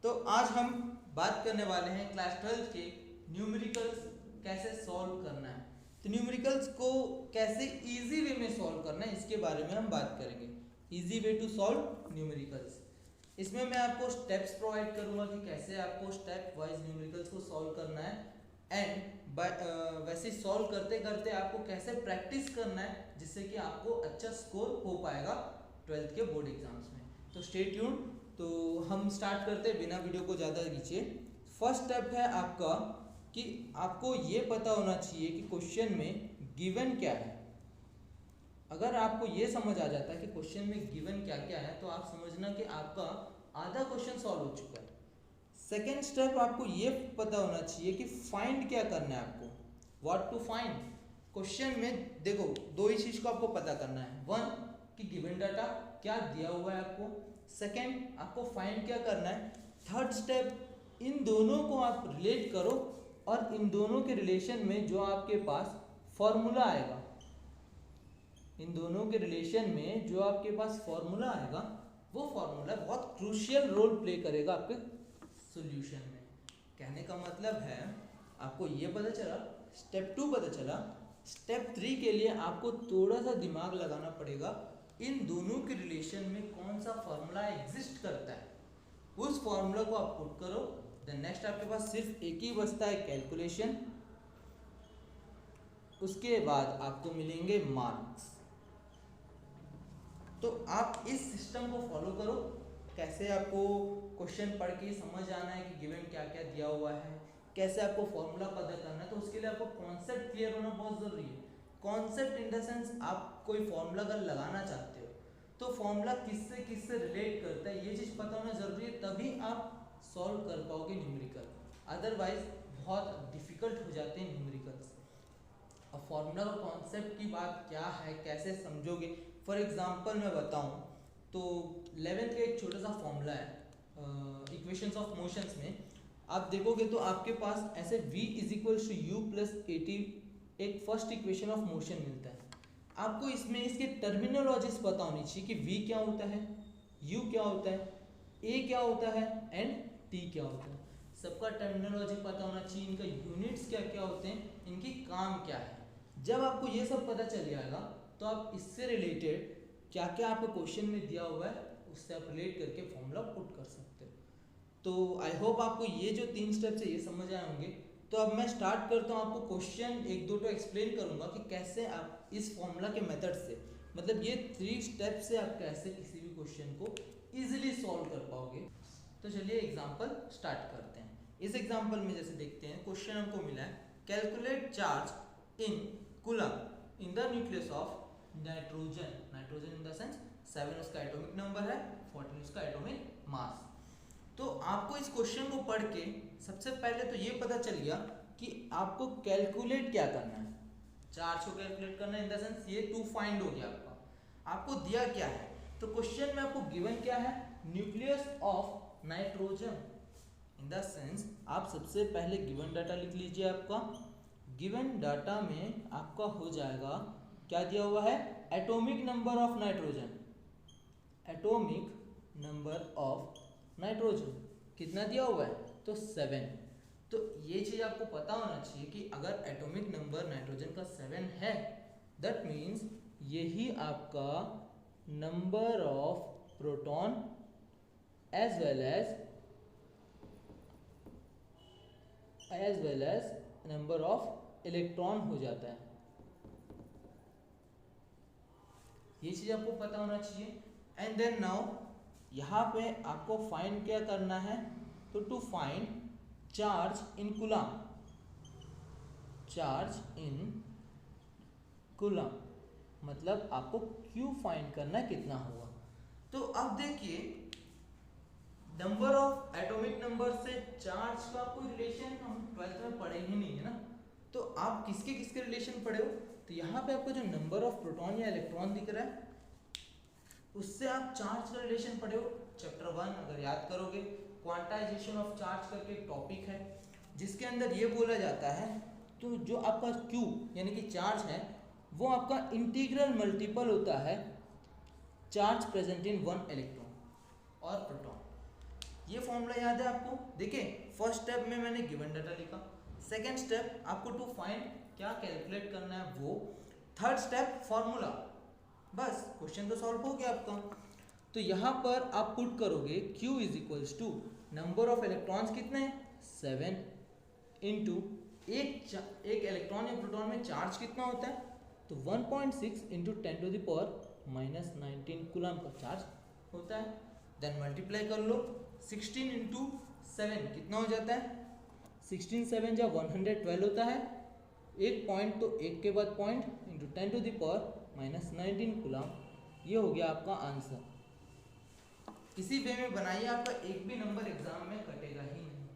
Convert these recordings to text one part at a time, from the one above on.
तो आज हम बात करने वाले हैं क्लास 12 के न्यूमेरिकल्स कैसे सॉल्व करना है। तो न्यूमेरिकल्स को कैसे इजी वे में सॉल्व करना है इसके बारे में हम बात करेंगे। Easy way to solve numericals, इसमें मैं आपको स्टेप्स प्रोवाइड करूंगा कि कैसे आपको स्टेप वाइज न्यूमेरिकल्स को सॉल्व करना है एंड वैसे सॉल्व करते करते आपको कैसे प्रैक्टिस करना है जिससे कि आपको अच्छा स्कोर हो पाएगा 12th के बोर्ड एग्जाम्स में। तो स्टे ट्यून। तो हम स्टार्ट करते हैं बिना वीडियो को ज़्यादा खींचे। फर्स्ट स्टेप है आपका कि आपको ये पता होना चाहिए कि क्वेश्चन में गिवन क्या है। अगर आपको ये समझ आ जाता है कि क्वेश्चन में गिवन क्या क्या है तो आप समझना कि आपका आधा क्वेश्चन सॉल्व हो चुका है। सेकेंड स्टेप आपको ये पता होना चाहिए कि फाइंड क्या करना है आपको, व्हाट टू फाइंड। क्वेश्चन में देखो दो ही चीज़ को आपको पता करना है, वन कि गिवन डाटा क्या दिया हुआ है आपको, सेकेंड आपको फाइंड क्या करना है। थर्ड स्टेप इन दोनों को आप रिलेट करो और इन दोनों के रिलेशन में जो आपके पास फॉर्मूला आएगा, इन दोनों के रिलेशन में जो आपके पास फॉर्मूला आएगा वो फॉर्मूला बहुत क्रूशियल रोल प्ले करेगा आपके सॉल्यूशन में। कहने का मतलब है आपको ये पता चला, स्टेप 2 पता चला, स्टेप 3 के लिए आपको थोड़ा सा दिमाग लगाना पड़ेगा। इन दोनों के रिलेशन में कौन सा फॉर्मूला एग्जिस्ट करता है उस फॉर्मूला को आप पुट करो। देन नेक्स्ट आपके पास सिर्फ एक ही बचता है, कैलकुलेशन। उसके बाद आपको मिलेंगे मार्क्स। तो आप इस सिस्टम को फॉलो करो। कैसे आपको क्वेश्चन पढ़ के समझ आना है कि गिवन क्या क्या दिया हुआ है, कैसे आपको फॉर्मूला पता करना है। तो उसके लिए आपको कॉन्सेप्ट क्लियर होना बहुत ज़रूरी है। कॉन्सेप्ट इन द सेंस आप कोई फॉर्मूला अगर लगाना चाहते हो तो फॉर्मूला किससे रिलेट करता है ये चीज़ पता होना ज़रूरी है, तभी आप सॉल्व कर पाओगे न्यूमेरिकल। अदरवाइज बहुत डिफिकल्ट हो जाते हैं न्यूमेरिकल्स। अब फॉर्मूला और कॉन्सेप्ट की बात क्या है, कैसे समझोगे। फॉर एग्जांपल मैं बताऊं तो 11th का एक छोटा सा फॉर्मूला है इक्वेशंस ऑफ मोशंस में। आप देखोगे तो आपके पास ऐसे v is you plus A T एक फर्स्ट इक्वेशन ऑफ मोशन मिलता है। आपको इसमें इसके टर्मिनोलॉजीज पता होनी चाहिए कि v क्या होता है, u क्या होता है, a क्या होता है एंड t क्या होता है। सबका टर्मिनोलॉजी पता होना चाहिए, इनका यूनिट्स क्या क्या होते हैं, इनकी काम क्या है। जब आपको ये सब पता चल जाएगा तो आप इससे रिलेटेड क्या क्या आपको क्वेश्चन में दिया हुआ है उससे आप रिलेट करके फॉर्मूला पुट कर सकते हो। तो आई होप आपको ये जो 3 स्टेप्स है ये समझ आए होंगे। तो अब मैं स्टार्ट करता हूँ, आपको क्वेश्चन एक दो तो एक्सप्लेन करूँगा कि कैसे आप इस फॉर्मूला के मेथड से, मतलब ये 3 स्टेप से आप कैसे किसी भी क्वेश्चन को ईजिली सॉल्व कर पाओगे। तो चलिए एग्जाम्पल स्टार्ट करते हैं। इस एग्जाम्पल में जैसे देखते हैं क्वेश्चन हमको मिला है, calculate charge in coulomb in the nucleus of nitrogen. Nitrogen in the sense 7 उसका एटॉमिक नंबर है, 14 उसका एटॉमिक मास। तो आपको इस क्वेश्चन को पढ़ के सबसे पहले तो ये पता चल गया कि आपको कैलकुलेट क्या करना है, चार्ज को कैलकुलेट करना है। इन द सेंस ये 2 फाइंड हो गया आपको दिया क्या है। तो क्वेश्चन में आपको गिवन क्या है, nucleus of nitrogen. In the sense आप सबसे पहले गिवन डाटा लिख लीजिए। आपका गिवन डाटा में आपका हो जाएगा क्या दिया हुआ है, atomic number of nitrogen. Atomic number of nitrogen कितना दिया हुआ है, तो 7। तो ये चीज़ आपको पता होना चाहिए कि अगर एटॉमिक नंबर नाइट्रोजन का 7 है दैट मीन्स यही आपका number of proton as well as number of electron हो जाता है। ये चीज़ आपको पता होना चाहिए। एंड देन नाउ यहाँ पे आपको फाइंड क्या करना है, तो to find charge in coulomb. Charge in coulomb मतलब आपको क्यू फाइंड करना है कितना होगा। तो अब देखिए नंबर ऑफ एटॉमिक नंबर से चार्ज का कोई रिलेशन हम 12th में पढ़े ही नहीं है ना। तो आप किसके किसके रिलेशन पढ़े हो, तो यहाँ पे आपको जो नंबर ऑफ प्रोटॉन या इलेक्ट्रॉन दिख रहा है उससे आप चार्ज का रिलेशन पढ़े हो। चैप्टर 1 अगर याद करोगे, क्वांटाइजेशन ऑफ चार्ज करके एक टॉपिक है जिसके अंदर ये बोला जाता है तो जो आपका Q यानी कि चार्ज है वो आपका इंटीग्रल मल्टीपल होता है चार्ज प्रेजेंट इन 1 इलेक्ट्रॉन और प्रोटॉन। ये फॉर्मूला याद है आपको? देखिए फर्स्ट स्टेप में मैंने गिवन डाटा लिखा, सेकेंड स्टेप आपको टू फाइंड क्या कैलकुलेट करना है वो, थर्ड स्टेप फॉर्मूला, बस क्वेश्चन तो सॉल्व हो गया आपका। तो यहाँ पर आप पुट करोगे Q is equals to number of electrons कितने हैं 7 इंटू एक इलेक्ट्रॉन या प्रोटॉन में चार्ज कितना होता है, तो 1.6 into 10 to the power minus 19 coulomb का चार्ज होता है। देन मल्टीप्लाई कर लो 16 इंटू 7 कितना हो जाता है, 16 7 जा 112 होता है, एक पॉइंट तो एक के बाद point into 10 to the power minus 19 coulomb, ये हो गया आपका आंसर। इसी वे में बनाइए, आपका एक भी नंबर एग्जाम में कटेगा ही नहीं।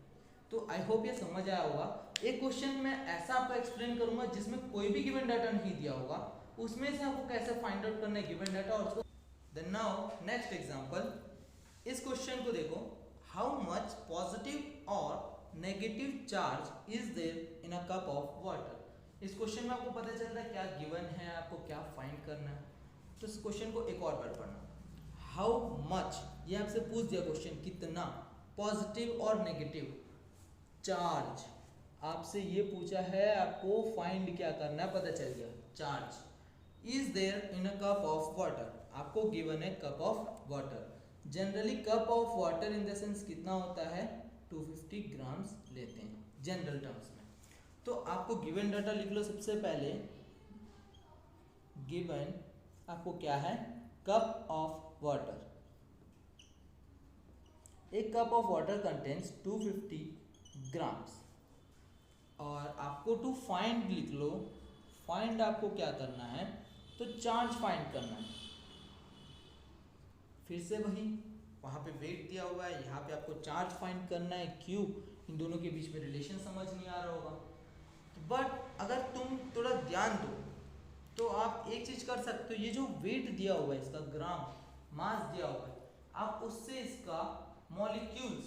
तो आई होप ये समझ आया होगा। एक क्वेश्चन मैं ऐसा आपको एक्सप्लेन करूंगा जिसमें कोई भी गिवन डाटा नहीं दिया होगा, उसमें से आपको कैसे फाइंड आउट करना है गिवन डाटा और उसको। देन नाउ नेक्स्ट एग्जांपल, इस क्वेश्चन को देखो, हाउ मच पॉजिटिव और negative charge is there in a cup of water. इस क्वेश्चन में आपको पता चल रहा है क्या गिवन है, आपको क्या फाइंड करना है। तो इस क्वेश्चन को एक और बार पढ़ना, हाउ मच, ये आपसे पूछ दिया क्वेश्चन कितना पॉजिटिव और नेगेटिव चार्ज, आपसे ये पूछा है, आपको फाइंड क्या करना है, पता चल गया charge is there in a cup of water, आपको गिवन है cup of water. Generally cup of water in the sense कितना होता है 250 ग्राम्स लेते हैं जनरल टर्म्स में। तो आपको गिवन डाटा लिख लो, सबसे पहले गिवन आपको क्या है कप ऑफ वाटर, एक cup of water contains 250 grams, और आपको टू फाइंड लिख लो, फाइंड आपको क्या करना है, तो चार्ज फाइंड करना है। फिर से वही, वहाँ पे वेट दिया हुआ है, यहाँ पे आपको चार्ज फाइंड करना है Q, इन दोनों के बीच में रिलेशन समझ नहीं आ रहा होगा, बट अगर तुम थोड़ा ध्यान दो तो आप एक चीज कर सकते हो, ये जो वेट दिया हुआ है इसका ग्राम मास दिया हुआ है, आप उससे इसका मॉलिक्यूल्स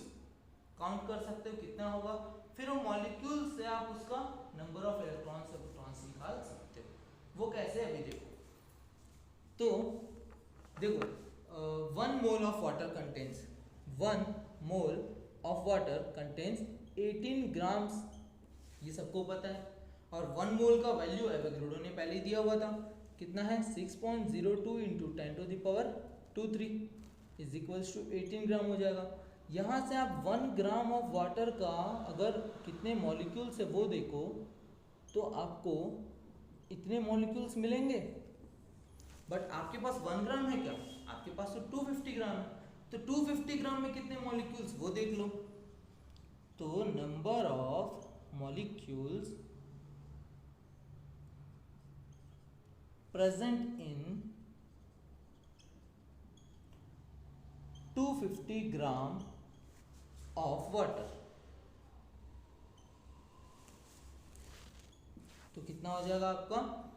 काउंट कर सकते हो कितना होगा, फिर वो मॉलिक्यूल से आप उसका नंबर ऑफ इलेक्ट्रॉन्स और प्रोटॉन्स निकाल सकते हो। वो कैसे, अभी देखो। तो देखो 1 mole of water contains 1 mole of water contains 18 grams, ये सबको पता है, और 1 मोल का वैल्यू एवोगैड्रो ने पहले ही दिया हुआ था, कितना है 6.02 into 10 to the power 23 is equals to 18 gram हो जाएगा। यहाँ से आप 1 ग्राम ऑफ वाटर का अगर कितने मॉलिक्यूल्स है वो देखो, तो आपको इतने मॉलिक्यूल्स मिलेंगे, बट आपके पास 1 ग्राम है क्या, आपके पास तो 250 ग्राम है, तो 250 ग्राम में कितने मॉलिक्यूल्स वो देख लो। तो number of molecules present in 250 gram of water, तो कितना हो जाएगा आपका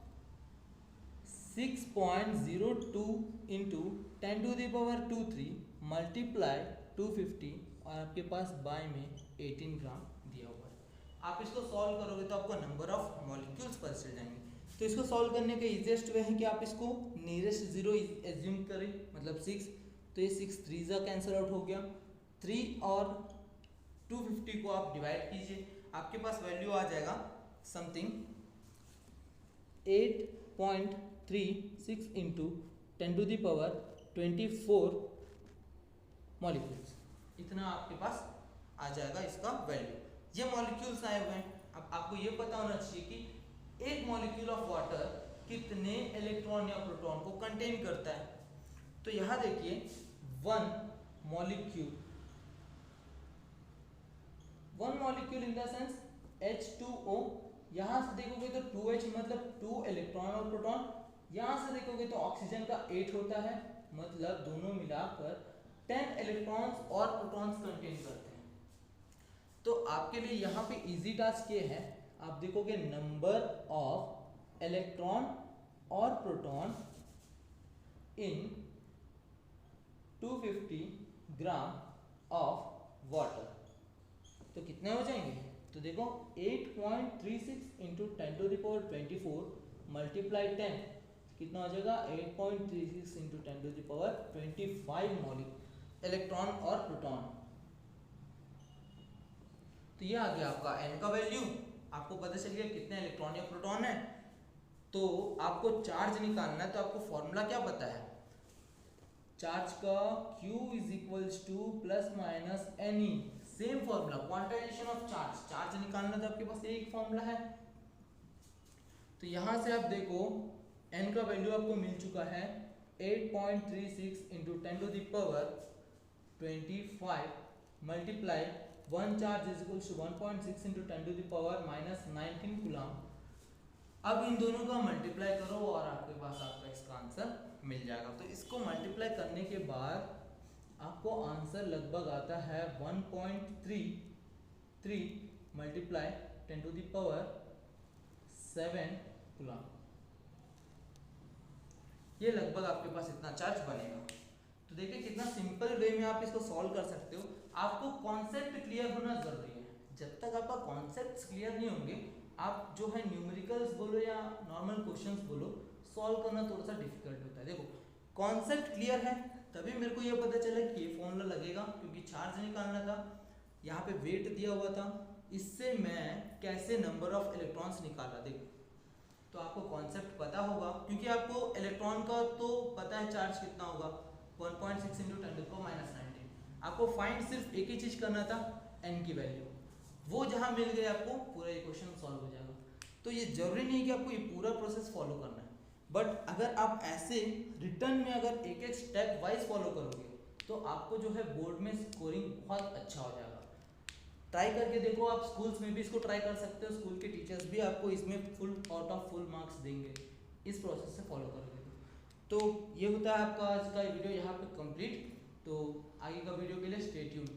6.02 into 10 to the power 23 multiply 250, और आपके पास बाय में 18 ग्राम दिया हुआ है। आप इसको सॉल्व करोगे तो आपको नंबर ऑफ मॉलिक्यूल्स पता चल जाएंगे। तो इसको सॉल्व करने का इजीएस्ट वे है कि आप इसको नियरेस्ट जीरो एज्यूम करें, मतलब 6, तो ये 6 3 जा कैंसिल आउट हो गया, 3 और 250 को आप डिवाइड कीजिए, आपके पास वैल्यू आ जाएगा something 8.36 into 10 to the power 24 molecules, इतना आपके पास आ जाएगा इसका वैल्यू। ये मॉलिक्यूल्स आए हुए हैं। अब आपको ये पता होना चाहिए कि एक मॉलिक्यूल ऑफ वाटर कितने इलेक्ट्रॉन या प्रोटॉन को कंटेन करता है। तो यहाँ देखिए 1 molecule in the sense H2O, यहाँ से देखोगे तो 2H मतलब 2 इलेक्ट्रॉन और प्रोटॉन, यहाँ से देखोगे तो ऑक्सीजन का 8 होता है, मतलब दोनों मिलाकर 10 इलेक्ट्रॉन्स और प्रोटॉन्स कंटेन करते हैं। तो आपके लिए यहाँ पे इजी टास्क ये है, आप देखोगे नंबर ऑफ इलेक्ट्रॉन और proton in 250 gram of water, तो कितने हो जाएंगे, तो देखो 8.36 into 10 to the power 24 multiply 10 कितना हो जाएगा 8.36 into 10 to the power 25 electron और प्रोटॉन। तो ये आ गया आपका n का वैल्यू, आपको पता चल गया कितने इलेक्ट्रॉन या प्रोटॉन है। तो आपको चार्ज निकालना है, तो आपको फॉर्मूला क्या पता है चार्ज का, Q is equals two plus minus NE, same formula quantization of charge. Charge निकालना तो आपके पास एक फॉर्मूला है। तो यहां से आप देखो n का वैल्यू आपको मिल चुका है 8.36 into 10 to the power 25 multiply 1 charge is equal to 1.6 into 10 to the power minus 19 coulomb. अब इन दोनों का मल्टीप्लाई करो और आपके पास आपका इसका आंसर मिल जाएगा। तो इसको मल्टीप्लाई करने के बाद आपको आंसर लगभग आता है 1.33 multiply 10 to the power 7 coulomb. ये लगभग आपके पास इतना चार्ज बनेगा। तो देखिए कितना सिंपल वे में आप इसको सॉल्व कर सकते हो। आपको कॉन्सेप्ट क्लियर होना जरूरी है। जब तक आपका कॉन्सेप्ट क्लियर नहीं होंगे, आप जो है न्यूमेरिकल्स बोलो या नॉर्मल क्वेश्चंस बोलो, सॉल्व करना थोड़ा सा डिफिकल्ट होता है। देखो कॉन्सेप्ट क्लियर है तभी मेरे को ये पता चला कि ये फॉर्मूला लगेगा, क्योंकि चार्ज निकालना था, यहाँ पे वेट दिया हुआ था, इससे मैं कैसे नंबर ऑफ इलेक्ट्रॉन्स निकाला। देखो तो आपको कॉन्सेप्ट पता होगा, क्योंकि आपको इलेक्ट्रॉन का तो पता है चार्ज कितना होगा 1.6 into 10 to the power minus 19। आपको फाइंड सिर्फ एक ही चीज करना था, n की वैल्यू। वो जहां मिल गए आपको पूरा इक्वेशन सॉल्व हो जाएगा। तो ये जरूरी नहीं कि आपको ये पूरा प्रोसेस फॉलो करना है, बट अगर आप ऐसे रिटर्न में अगर एक एक स्टेप वाइज फॉलो करोगे तो आपको जो है बोर्ड में स्कोरिंग बहुत अच्छा हो जाएगा। ट्राई करके देखो, आप स्कूल्स में भी इसको ट्राई कर सकते हो। स्कूल के टीचर्स भी आपको इसमें full out of full marks देंगे इस प्रोसेस से फॉलो करोगे तो ये होता है आपका आज का वीडियो यहाँ पे कंप्लीट। तो आगे का वीडियो के लिए स्टे ट्यून्ड।